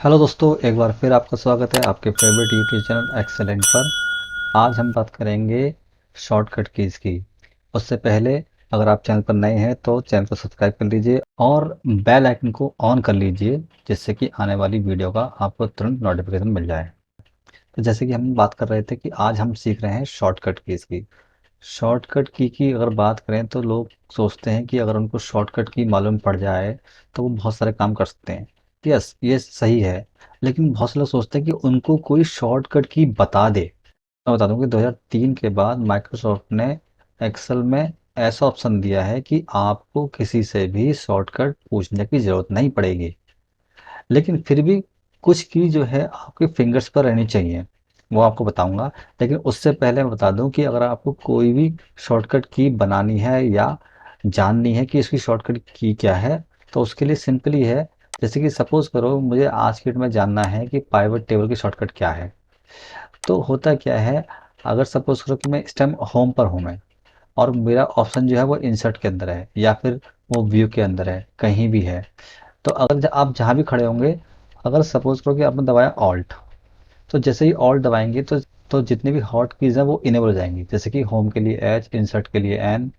Hello दोस्तों, एक बार फिर आपका स्वागत है आपके फेवरेट यूट्यूब चैनल एक्सेलेंट पर। आज हम बात करेंगे शॉर्टकट कीज़ की। उससे पहले अगर आप चैनल पर नए हैं तो चैनल को सब्सक्राइब कर लीजिए और बेल आइकन को ऑन कर लीजिए, जिससे कि आने वाली वीडियो का आपको तुरंत नोटिफिकेशन मिल जाए। तो जैसे कि हम बात कर रहे थे कि आज हम सीख रहे हैं शॉर्टकट कीज़ की। शॉर्टकट की अगर बात करें तो लोग सोचते हैं कि अगर उनको शॉर्टकट की मालूम पड़ जाए तो वो बहुत सारे काम कर सकते हैं। यस, ये सही है। लेकिन बहुत से लोग सोचते हैं कि उनको कोई शॉर्टकट की बता दे। मैं बता दूं कि 2003 के बाद माइक्रोसॉफ्ट ने एक्सेल में ऐसा ऑप्शन दिया है कि आपको किसी से भी शॉर्टकट पूछने की ज़रूरत नहीं पड़ेगी। लेकिन फिर भी कुछ की जो है आपके फिंगर्स पर रहनी चाहिए, वो आपको बताऊंगा। लेकिन उससे पहले मैं बता दूं कि अगर आपको कोई भी शॉर्टकट की बनानी है या जाननी है कि इसकी शॉर्टकट की क्या है, तो उसके लिए सिंपली है। जैसे कि सपोज करो मुझे आज की डेट में जानना है कि पाइवट टेबल की शॉर्टकट क्या है। तो होता क्या है, अगर सपोज करो कि मैं इस टाइम होम पर हूँ मैं, और मेरा ऑप्शन जो है वो इंसर्ट के अंदर है या फिर वो व्यू के अंदर है, कहीं भी है। तो अगर आप जहाँ भी खड़े होंगे, अगर सपोज करो कि आपने दबाया ऑल्ट, तो जैसे ही ऑल्ट दबाएंगे तो जितनी भी हॉट कीज़ हैं वो इनेबल हो जाएंगी। जैसे कि होम के लिए एच, इंसर्ट के लिए एन,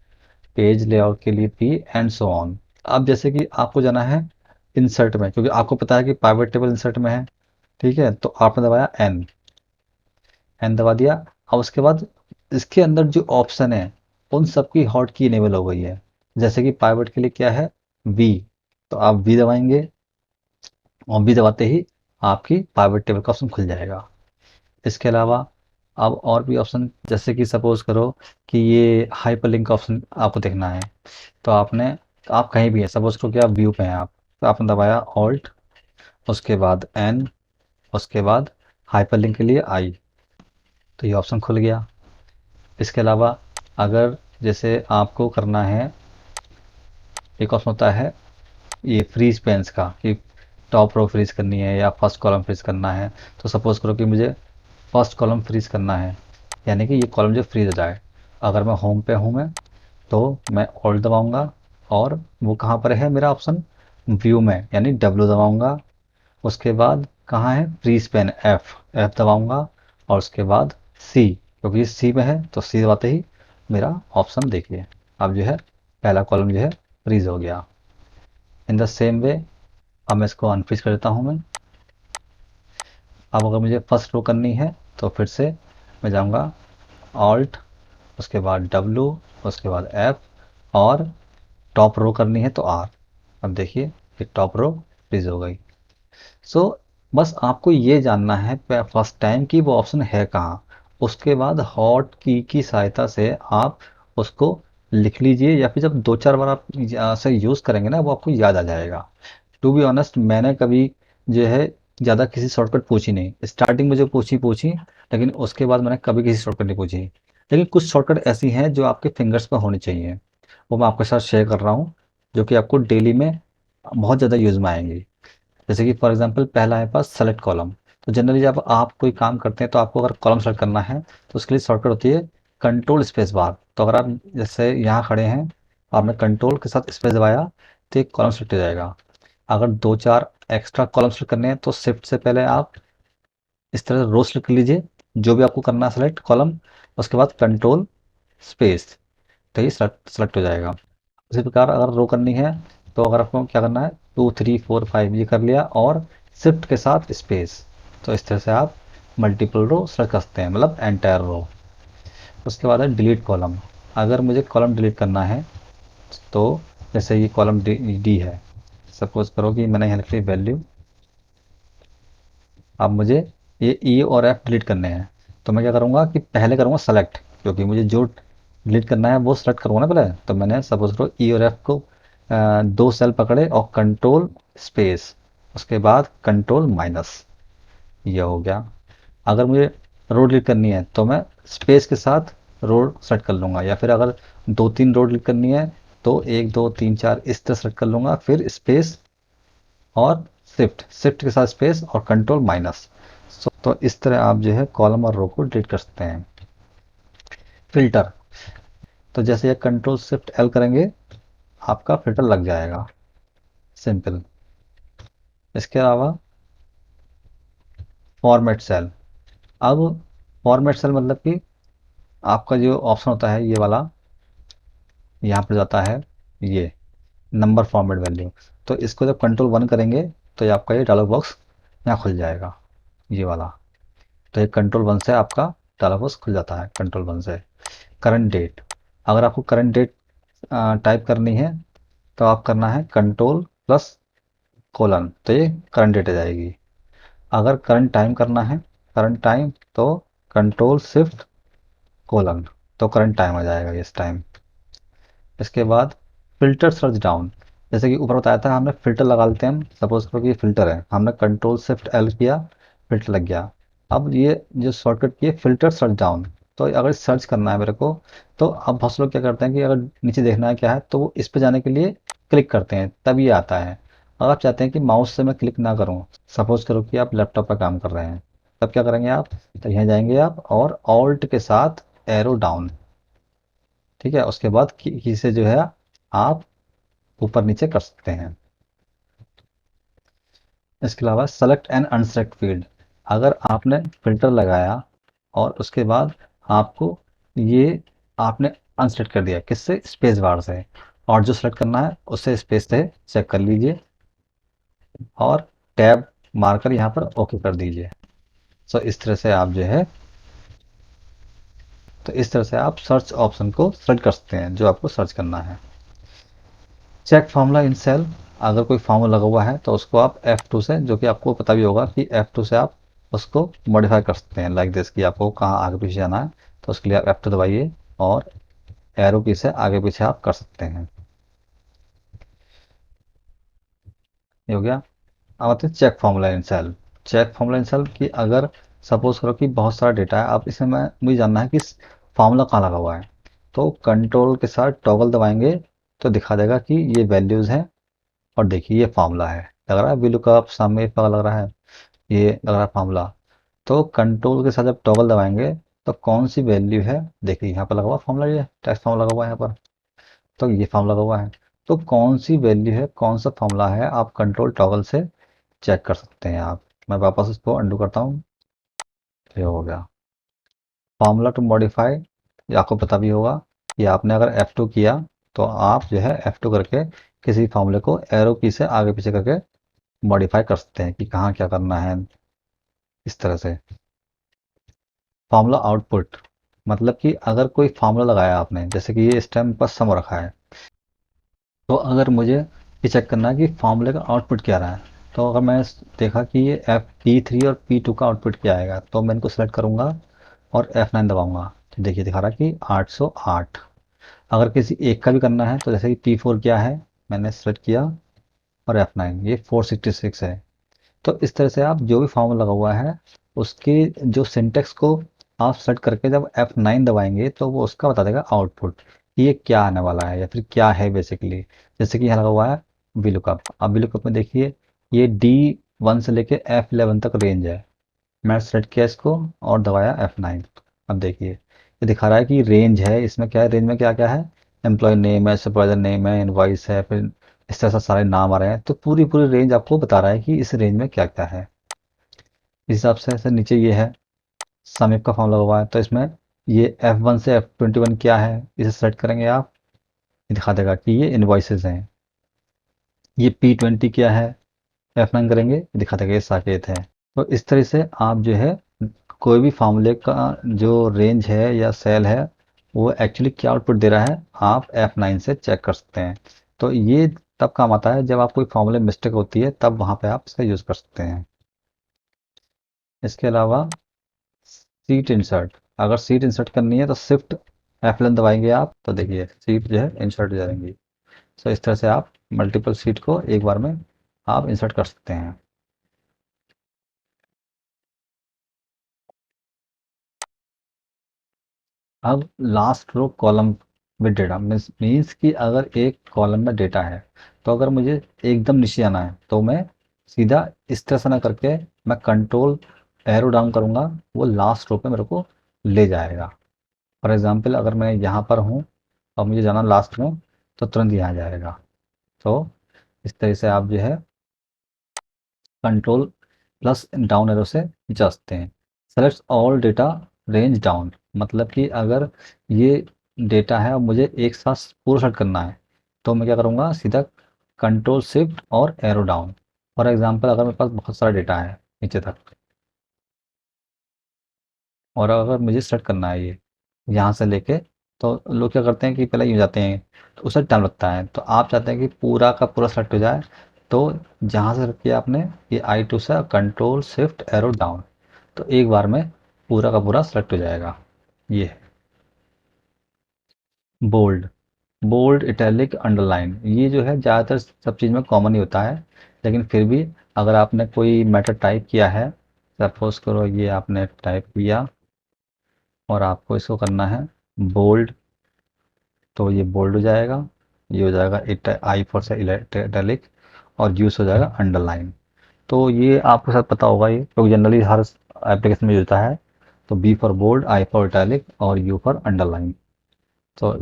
पेज लेआउट के लिए पी एंड सो ऑन। अब जैसे कि आपको जाना है इंसर्ट में, क्योंकि आपको पता है कि पाइवट टेबल इंसर्ट में है। ठीक है, तो आपने दबाया एन, एन दबा दिया। अब उसके बाद इसके अंदर जो ऑप्शन है उन सबकी हॉट की इनेबल हो गई है। जैसे कि पाइवट के लिए क्या है, वी, तो आप वी दबाएंगे और वी दबाते ही आपकी पाइवट टेबल का ऑप्शन खुल जाएगा। इसके अलावा अब और भी ऑप्शन, जैसे कि सपोज करो कि ये हाइपरलिंक का ऑप्शन आपको देखना है। तो आप कहीं भी है, सपोज करो कि आप व्यू पे हैं आप, तो आपने दबाया ऑल्ट, उसके बाद एन, उसके बाद हाइपरलिंक के लिए आई, तो ये ऑप्शन खुल गया। इसके अलावा अगर जैसे आपको करना है, एक ऑप्शन होता है ये फ्रीज पेंस का, कि टॉप रो फ्रीज करनी है या फर्स्ट कॉलम फ्रीज करना है। तो सपोज करो कि मुझे फर्स्ट कॉलम फ्रीज करना है, यानी कि ये कॉलम जो फ्रीज हो जाए। अगर मैं होम पे हूँ मैं, तो मैं ऑल्ट दबाऊंगा और वो कहाँ पर है मेरा ऑप्शन, व्यू में, यानी डब्ल्यू दबाऊंगा। उसके बाद कहाँ है फ्रीज पेन, एफ, एफ दबाऊंगा। और उसके बाद सी, क्योंकि सी में है तो सी दबाते ही मेरा ऑप्शन देखिए अब जो है पहला कॉलम जो है फ्रीज हो गया। इन द सेम वे अब मैं इसको अनफ्रीज कर देता हूँ मैं। अब अगर मुझे फर्स्ट रो करनी है तो फिर से मैं जाऊँगा ऑल्ट, उसके बाद डब्लू, उसके बाद एफ, और टॉप रो करनी है तो आर। अब देखिए कि टॉप रो फ्रीज हो गई। सो बस आपको ये जानना है फर्स्ट टाइम कि वो ऑप्शन है कहाँ। उसके बाद हॉट की सहायता से आप उसको लिख लीजिए, या फिर जब दो चार बार आप से यूज़ करेंगे ना, वो आपको याद आ जाएगा। टू बी ऑनेस्ट, मैंने कभी जो है ज़्यादा किसी शॉर्टकट पूछी नहीं। स्टार्टिंग में जो पूछी, लेकिन उसके बाद मैंने कभी किसी शॉर्टकट नहीं पूछी। लेकिन कुछ शॉर्टकट ऐसी हैं जो आपके फिंगर्स पर होनी चाहिए, वो मैं आपके साथ शेयर कर रहा हूँ, जो कि आपको डेली में बहुत ज़्यादा यूज़ में आएंगी। जैसे कि फॉर एग्जांपल पहला है पास सेलेक्ट कॉलम। तो जनरली जब आप कोई काम करते हैं तो आपको अगर कॉलम सेलेक्ट करना है तो उसके लिए शॉर्टकट होती है कंट्रोल स्पेस बार। तो अगर आप जैसे यहाँ खड़े हैं, आपने कंट्रोल के साथ स्पेस दबाया तो एक कॉलम सेलेक्ट हो जाएगा। अगर दो चार एक्स्ट्रा कॉलम सेलेक्ट करने हैं तो शिफ्ट से पहले आप इस तरह रो सेलेक्ट कर लीजिए, जो भी आपको करना है सेलेक्ट कॉलम, उसके बाद कंट्रोल स्पेस, तो ये सेलेक्ट हो जाएगा। उसी प्रकार अगर रो करनी है तो अगर आपको क्या करना है, 2 3 4 5 ये कर लिया और शिफ्ट के साथ स्पेस। तो इस तरह से आप मल्टीपल रो सेलेक्ट कर सकते हैं, मतलब एंटायर रो। उसके बाद है डिलीट कॉलम। अगर मुझे कॉलम डिलीट करना है तो जैसे ये कॉलम डी है, सपोज करो कि मैंने यहाँ लिख ली वैल्यू। अब मुझे ये ई और एफ डिलीट करने हैं, तो मैं क्या करूँगा कि पहले करूँगा सेलेक्ट, क्योंकि मुझे जो डिलीट करना है वो सेलेक्ट करूँगा ना पहले। तो मैंने सपोज करो ई और एफ को दो सेल पकड़े और कंट्रोल स्पेस, उसके बाद कंट्रोल माइनस, ये हो गया। अगर मुझे रो डिलीट करनी है तो मैं स्पेस के साथ रो सेलेक्ट कर लूँगा, या फिर अगर दो तीन रो डिलीट करनी है तो 1 2 3 4 इस तरह सेलेक्ट कर लूँगा, फिर स्पेस और शिफ्ट, शिफ्ट के साथ स्पेस और कंट्रोल माइनस। तो इस तरह आप जो है कॉलम और रो को डिलीट कर सकते हैं। फिल्टर, तो जैसे ये कंट्रोल शिफ्ट एल करेंगे आपका फिल्टर लग जाएगा, सिंपल। इसके अलावा फॉर्मेट सेल। अब फॉर्मेट सेल मतलब कि आपका जो ऑप्शन होता है ये वाला, यहाँ पर जाता है ये नंबर फॉर्मेट वैल्यू। तो इसको जब कंट्रोल 1 करेंगे तो ये आपका ये डायलॉग बॉक्स यहाँ खुल जाएगा, ये वाला। तो ये कंट्रोल 1 से आपका डायलॉग बॉक्स खुल जाता है, कंट्रोल 1 से। करंट डेट, अगर आपको करंट डेट टाइप करनी है तो आप करना है कंट्रोल+:, तो ये करंट डेट आ जाएगी। अगर करंट टाइम करना है, करंट टाइम, तो कंट्रोल::, तो करंट टाइम आ जाएगा इस टाइम। इसके बाद फ़िल्टर सर्च डाउन, जैसे कि ऊपर बताया था हमने फ़िल्टर लगा लेते हैं हम, सपोज़ करो कि ये फ़िल्टर है, हमने कंट्रोल+:L किया, फ़िल्टर लग गया। अब ये जो शॉर्टकट की है फ़िल्टर सर्च डाउन, तो अगर सर्च करना है मेरे को, तो अब बहुत से लोग क्या करते हैं कि अगर नीचे देखना है क्या है तो वो इस पे जाने के लिए क्लिक करते हैं, तब ये आता है। अगर आप चाहते हैं कि माउस से मैं क्लिक ना करूँ, सपोज़ करो कि आप लैपटॉप पर काम कर रहे हैं, तब क्या करेंगे आप, तो यहाँ जाएंगे आप और ऑल्ट के साथ एरो डाउन, ठीक है। उसके बाद की से जो है आप ऊपर नीचे कर सकते हैं। इसके अलावा सेलेक्ट एंड अनसेलेक्ट फील्ड, अगर आपने फिल्टर लगाया और उसके बाद आपको ये आपने अनसेलेक्ट कर दिया, किससे, स्पेस बार से, और जो सेलेक्ट करना है उससे स्पेस से चेक कर लीजिए और टैब मारकर यहाँ पर ओके कर दीजिए। सो इस तरह से आप जो है, तो इस तरह से आप सर्च ऑप्शन को सेलेक्ट कर सकते हैं जो आपको सर्च करना है। चेक फार्मूला इन सेल, अगर कोई फार्मूला लगा हुआ है तो उसको आप F2 से, जो कि आपको पता भी होगा कि F2 से आप उसको मॉडिफाई कर सकते हैं, लाइक दिस, कि आपको कहाँ आगे पीछे जाना है तो उसके लिए आप F2 दबाइए और एरो की से आगे पीछे आप कर सकते हैं। ये हो गया। अब आते हैं check formula in cell. Check formula in cell की अगर सपोज करो कि बहुत सारा डेटा है, अब इसमें मैं मुझे जानना है कि फार्मूला कहाँ लगा हुआ है, तो कंट्रोल के साथ टॉगल दबाएंगे तो दिखा देगा कि ये वैल्यूज़ हैं और देखिए ये फार्मूला है, लग रहा है वी लुकअप, सामने पता लग रहा है, ये लग रहा है फार्मूला। तो कंट्रोल के साथ जब टॉगल दबाएंगे तो कौन सी वैल्यू है, देखिए यहाँ पर लगा हुआ फार्मूला, ये टेक्स्ट फार्मूला लगा हुआ है यहाँ पर, तो ये फार्मूला लगा हुआ है। तो कौन सी वैल्यू है, कौन सा फार्मूला है, आप कंट्रोल टॉगल से चेक कर सकते हैं आप। मैं वापस इसको अंडू करता हूँ, ये हो गया। फार्मूला टू मॉडिफाई, ये आपको पता भी होगा कि आपने अगर F2 किया तो आप जो है F2 करके किसी फार्मूले को एरो की से आगे पीछे करके मॉडिफाई कर सकते हैं कि कहाँ क्या करना है, इस तरह से। फार्मूला आउटपुट, मतलब कि अगर कोई फार्मूला लगाया आपने, जैसे कि ये इस टाइम पर सम रखा है, तो अगर मुझे ये चेक करना है कि फार्मूले का आउटपुट क्या रहा है, तो अगर मैं देखा कि ये P3 और P2 का आउटपुट क्या आएगा, तो मैं इनको सेलेक्ट करूंगा और F9 दबाऊंगा, तो देखिए दिखा रहा है कि 808। अगर किसी एक का भी करना है तो जैसे कि P4 क्या है, मैंने सेलेक्ट किया और F9 ये 466 है। तो इस तरह से आप जो भी फॉर्मूला लगा हुआ है उसके जो सिंटेक्स को आप सेट करके जब F9 दबाएंगे तो वो उसका बता देगा आउटपुट कि ये क्या आने वाला है या फिर क्या है बेसिकली। जैसे कि यहाँ लगा हुआ है VLOOKUP, अब VLOOKUP में देखिए ये D1 से लेके F11 तक रेंज है। मैं सेलेक्ट किया इसको और दबाया F9। अब देखिए ये दिखा रहा है कि रेंज है, इसमें क्या है, रेंज में क्या क्या है, एम्प्लॉय नेम है, सुपरवाइजर नेम है, इनवॉइस है, फिर इस तरह से सारे नाम आ रहे हैं, तो पूरी पूरी रेंज आपको बता रहा है कि इस रेंज में क्या क्या है। इस हिसाब से नीचे ये है समीप का फॉर्म लगा हुआ है, तो इसमें ये F1 से F21 क्या है, इसे सेलेक्ट करेंगे आप, ये दिखा देगा कि ये इनवॉइसेज हैं। ये P20 क्या है, F9 करेंगे, ये दिखा देगा ये साकेत है। तो इस तरह से आप जो है कोई भी फार्मूले का जो रेंज है या सेल है वो एक्चुअली क्या आउटपुट दे रहा है, आप F9 से चेक कर सकते हैं। तो ये तब काम आता है जब आप कोई फार्मूले मिस्टेक होती है, तब वहाँ पे आप इसका यूज़ कर सकते हैं। इसके अलावा सीट इंसर्ट, अगर सीट इंसर्ट करनी है तो शिफ्ट F11 दबाएंगे आप, तो देखिए सीट जो है इंसर्ट हो जाएंगी। सो इस तरह से आप मल्टीपल सीट को एक बार में आप इंसर्ट कर सकते हैं। अब last row column with data means कि अगर एक कॉलम में डेटा है तो अगर मुझे एकदम नीचे आना है तो मैं सीधा इस तरह से ना करके मैं कंट्रोल एरो डाउन करूँगा, वो लास्ट रो पे मेरे को ले जाएगा। फॉर एग्जांपल अगर मैं यहाँ पर हूँ और मुझे जाना लास्ट में, तो तुरंत यहाँ जाएगा। तो इस तरह से आप जो है कंट्रोल प्लस डाउन एरो से जा सकते हैं। Select all data range down, मतलब कि अगर ये डेटा है और मुझे एक साथ पूरा सेलेक्ट करना है तो मैं क्या करूँगा, सीधा कंट्रोल शिफ्ट और एरो डाउन। फॉर एग्जांपल अगर मेरे पास बहुत सारा डेटा है नीचे तक, और अगर मुझे सेलेक्ट करना है ये यहाँ से लेके, तो लोग क्या करते हैं कि पहले यूँ जाते हैं तो उससे टाइम लगता है। तो आप चाहते हैं कि पूरा का पूरा सेलेक्ट हो जाए, तो जहाँ से सेलेक्ट किया आपने ये I2 से कंट्रोल शिफ्ट एरो डाउन, तो एक बार में पूरा का पूरा सेलेक्ट हो जाएगा। ये है बोल्ड। बोल्ड, इटैलिक, अंडरलाइन, ये जो है ज़्यादातर सब चीज़ में कॉमन ही होता है, लेकिन फिर भी अगर आपने कोई मैटर टाइप किया है, सपोज करो ये आपने टाइप किया और आपको इसको करना है बोल्ड, तो ये बोल्ड हो जाएगा। ये हो जाएगा आई फॉर से इटैलिक, और यूज हो जाएगा अंडरलाइन। तो ये आपको शायद पता होगा, ये क्योंकि जनरली हर एप्लीकेशन में होता है। तो B for bold, I for italic और यू फॉर अंडरलाइन। तो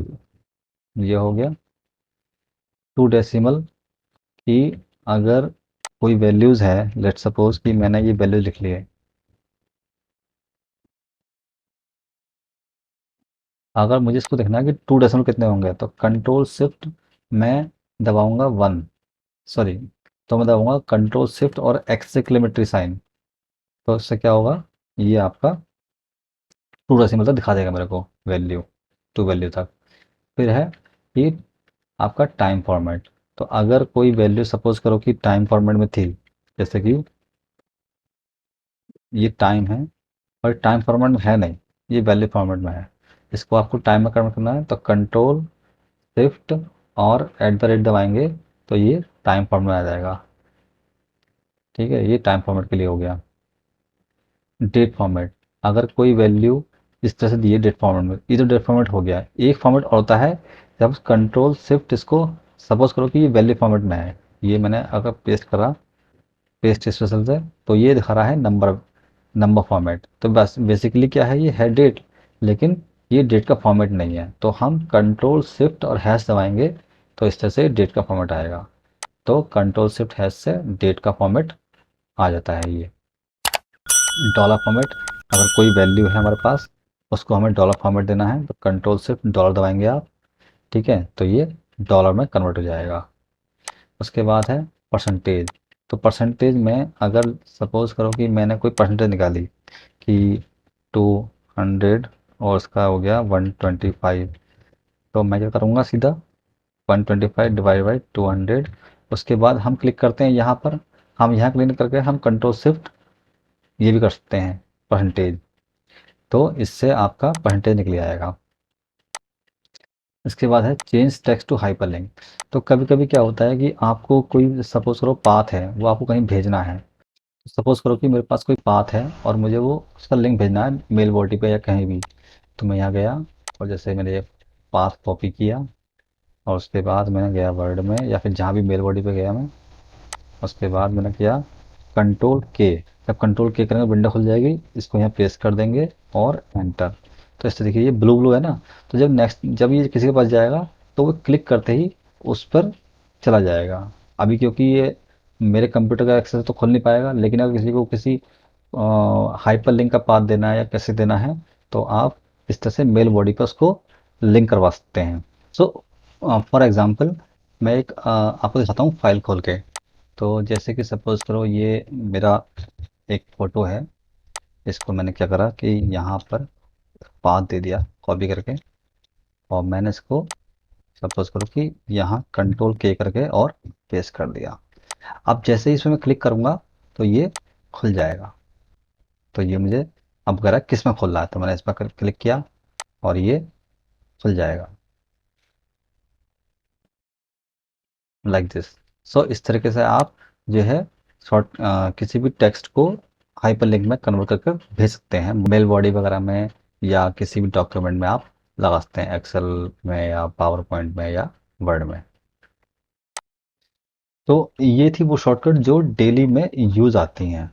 ये हो गया। टू डेसिमल की अगर कोई वैल्यूज़ है, लेट सपोज कि मैंने ये वैल्यू लिख ली है, अगर मुझे इसको देखना है कि टू डेसिमल कितने होंगे, तो कंट्रोल शिफ्ट मैं दबाऊंगा वन, सॉरी, तो मैं दबाऊंगा कंट्रोल शिफ्ट और एक्स से किलोमेट्री साइन, तो इससे क्या होगा, ये आपका टू डेसिमल तक दिखा देगा मेरे को वैल्यू, टू वैल्यू तक। फिर है कि आपका टाइम फॉर्मेट, तो अगर कोई वैल्यू सपोज करो कि टाइम फॉर्मेट में थी, जैसे कि ये टाइम है और टाइम फॉर्मेट में है नहीं, ये वैल्यू फॉर्मेट में है, इसको आपको टाइम में कन्वर्ट करना है, तो कंट्रोल शिफ्ट और एट द रेट दबाएंगे तो ये टाइम फॉर्मेट में आ जाएगा। ठीक है, ये टाइम फॉर्मेट के लिए हो गया। डेट फॉर्मेट, अगर कोई वैल्यू इस तरह से दी है डेट फॉर्मेट में, ये तो डेट फॉर्मेट हो गया। एक फॉर्मेट और होता है जब कंट्रोल शिफ्ट इसको, सपोज करो कि ये वैल्यू फॉर्मेट में है, ये मैंने अगर पेस्ट करा, पेस्ट स्पेशल से, तो ये दिखा रहा है नंबर, नंबर फॉर्मेट। तो बस बेसिकली क्या है, ये है डेट, लेकिन ये डेट का फॉर्मेट नहीं है, तो हम कंट्रोल शिफ्ट और हैश दबाएंगे तो इस तरह से डेट का फॉर्मेट आएगा। तो कंट्रोल शिफ्ट हैश से डेट का फॉर्मेट आ जाता है ये। डॉलर फॉर्मेट, अगर कोई वैल्यू है हमारे पास, उसको हमें डॉलर फॉर्मेट देना है, तो कंट्रोल शिफ्ट डॉलर दबाएंगे आप, ठीक है, तो ये डॉलर में कन्वर्ट हो जाएगा। उसके बाद है परसेंटेज, तो परसेंटेज में अगर सपोज करो कि मैंने कोई परसेंटेज निकाली कि 200 और उसका हो गया 125, तो मैं क्या करूँगा, सीधा 125 डिवाइड बाई 200। उसके बाद हम क्लिक करते हैं यहाँ पर, हम यहाँ क्लिक करके हम कंट्रोल शिफ्ट ये भी कर सकते हैं परसेंटेज, तो इससे आपका परसेंटेज निकल आएगा। इसके बाद है चेंज टेक्स्ट टू हाइपरलिंक, तो कभी कभी क्या होता है कि आपको कोई सपोज करो पाथ है, वो आपको कहीं भेजना है, सपोज करो कि मेरे पास कोई पाथ है और मुझे वो उसका लिंक भेजना है मेल बॉडी पे या कहीं भी, तो मैं यहाँ गया और जैसे मैंने ये पाथ कॉपी किया और उसके बाद मैंने गया वर्ड में या फिर जहाँ भी मेल बॉडी पे गया मैं, उसके बाद मैंने किया कंट्रोल के, जब कंट्रोल के करेंगे विंडो खुल जाएगी, इसको यहाँ पेस्ट कर देंगे और एंटर। तो इस तरीके ये ब्लू ब्लू है ना, तो जब नेक्स्ट जब ये किसी के पास जाएगा तो वो क्लिक करते ही उस पर चला जाएगा। अभी क्योंकि ये मेरे कंप्यूटर का एक्सेस तो खोल नहीं पाएगा, लेकिन अगर किसी को किसी हाइपर लिंक का पाथ देना है या कैसे देना है, तो आप इस तरह से मेल बॉडी पर उसको लिंक करवा सकते हैं। सो फॉर एग्जांपल मैं एक आपको दिखाता हूँ फाइल खोल के। तो जैसे कि सपोज करो ये मेरा एक फ़ोटो है, इसको मैंने क्या करा कि यहाँ पर पाथ दे दिया कॉपी करके, और मैंने इसको सपोज करो कि यहाँ कंट्रोल के करके और पेस्ट कर दिया। अब जैसे ही इसमें मैं क्लिक करूँगा तो ये खुल जाएगा। तो ये मुझे अब कह रहा है किस में खोल रहा है, तो मैंने इस पर क्लिक किया और ये खुल जाएगा लाइक दिस। सो इस तरीके से आप जो है शॉर्ट किसी भी टेक्स्ट को हाइपर लिंक में कन्वर्ट करके भेज सकते हैं मेल बॉडी वगैरह में, या किसी भी डॉक्यूमेंट में आप लगा सकते हैं, एक्सेल में या पावर पॉइंट में या वर्ड में। तो ये थी वो शॉर्टकट जो डेली में यूज़ आती हैं।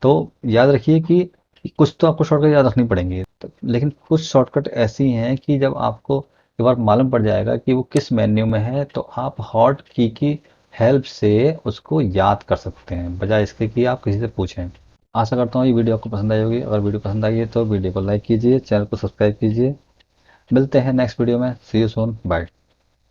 तो याद रखिए कि कुछ तो आपको शॉर्टकट याद रखनी पड़ेंगी, तो लेकिन कुछ शॉर्टकट ऐसी हैं कि जब आपको एक बार मालूम पड़ जाएगा कि वो किस मेन्यू में है, तो आप हॉट की हेल्प से उसको याद कर सकते हैं, बजाय इसके कि आप किसी से पूछें। आशा करता हूँ ये वीडियो आपको पसंद आई होगी। अगर वीडियो पसंद आई है तो वीडियो को लाइक कीजिए, चैनल को सब्सक्राइब कीजिए। मिलते हैं नेक्स्ट वीडियो में। सी यू सून, बाय।